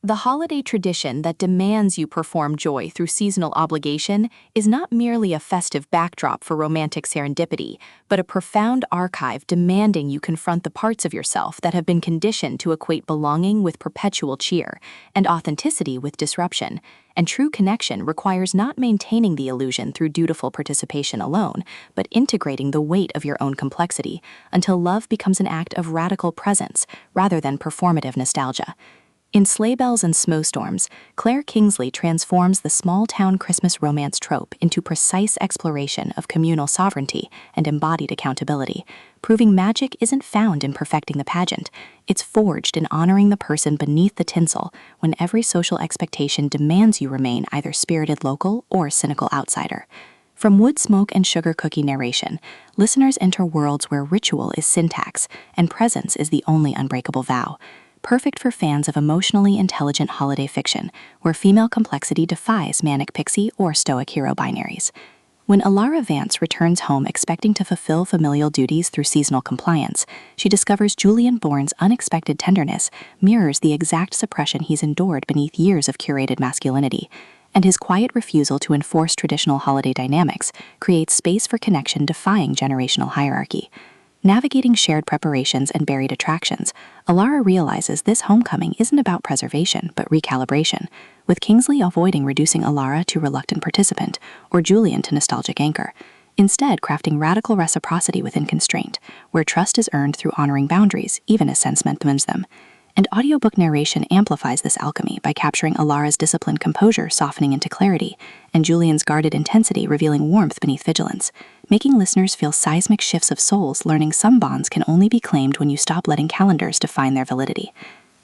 The holiday tradition that demands you perform joy through seasonal obligation is not merely a festive backdrop for romantic serendipity, but a profound archive demanding you confront the parts of yourself that have been conditioned to equate belonging with perpetual cheer and authenticity with disruption. And true connection requires not maintaining the illusion through dutiful participation alone, but integrating the weight of your own complexity until love becomes an act of radical presence rather than performative nostalgia. In Sleigh Bells and Snowstorms, Claire Kingsley transforms the small-town Christmas romance trope into precise exploration of communal sovereignty and embodied accountability, proving magic isn't found in perfecting the pageant, it's forged in honoring the person beneath the tinsel when every social expectation demands you remain either spirited local or cynical outsider. From wood smoke and sugar cookie narration, listeners enter worlds where ritual is syntax and presence is the only unbreakable vow. Perfect for fans of emotionally intelligent holiday fiction, where female complexity defies manic pixie or stoic hero binaries. When Alara Vance returns home expecting to fulfill familial duties through seasonal compliance, she discovers Julian Bourne's unexpected tenderness mirrors the exact suppression he's endured beneath years of curated masculinity, and his quiet refusal to enforce traditional holiday dynamics creates space for connection defying generational hierarchy. Navigating shared preparations and buried attractions, Alara realizes this homecoming isn't about preservation, but recalibration, with Kingsley avoiding reducing Alara to reluctant participant or Julian to nostalgic anchor, instead crafting radical reciprocity within constraint, where trust is earned through honoring boundaries, even as sense demands them. And audiobook narration amplifies this alchemy by capturing Alara's disciplined composure softening into clarity, and Julian's guarded intensity revealing warmth beneath vigilance, making listeners feel seismic shifts of souls learning some bonds can only be claimed when you stop letting calendars define their validity.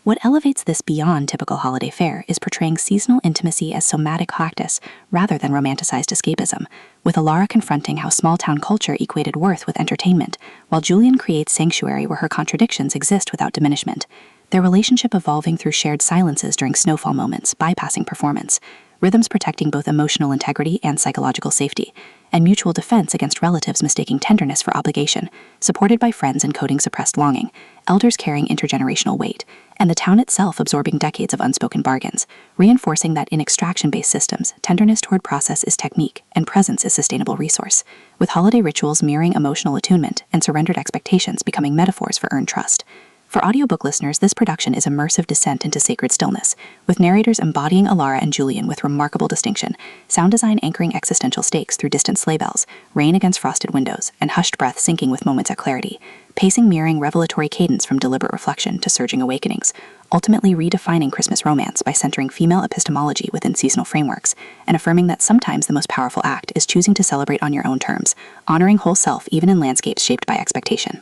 What elevates this beyond typical holiday fare is portraying seasonal intimacy as somatic practice rather than romanticized escapism, with Alara confronting how small-town culture equated worth with entertainment, while Julian creates sanctuary where her contradictions exist without diminishment. Their relationship evolving through shared silences during snowfall moments, bypassing performance, rhythms protecting both emotional integrity and psychological safety, and mutual defense against relatives mistaking tenderness for obligation, supported by friends encoding suppressed longing, elders carrying intergenerational weight, and the town itself absorbing decades of unspoken bargains, reinforcing that in extraction-based systems, tenderness toward process is technique and presence is sustainable resource, with holiday rituals mirroring emotional attunement and surrendered expectations becoming metaphors for earned trust. For audiobook listeners, this production is immersive descent into sacred stillness, with narrators embodying Alara and Julian with remarkable distinction, sound design anchoring existential stakes through distant sleigh bells, rain against frosted windows, and hushed breath syncing with moments of clarity, pacing mirroring revelatory cadence from deliberate reflection to surging awakenings, ultimately redefining Christmas romance by centering female epistemology within seasonal frameworks, and affirming that sometimes the most powerful act is choosing to celebrate on your own terms, honoring whole self even in landscapes shaped by expectation.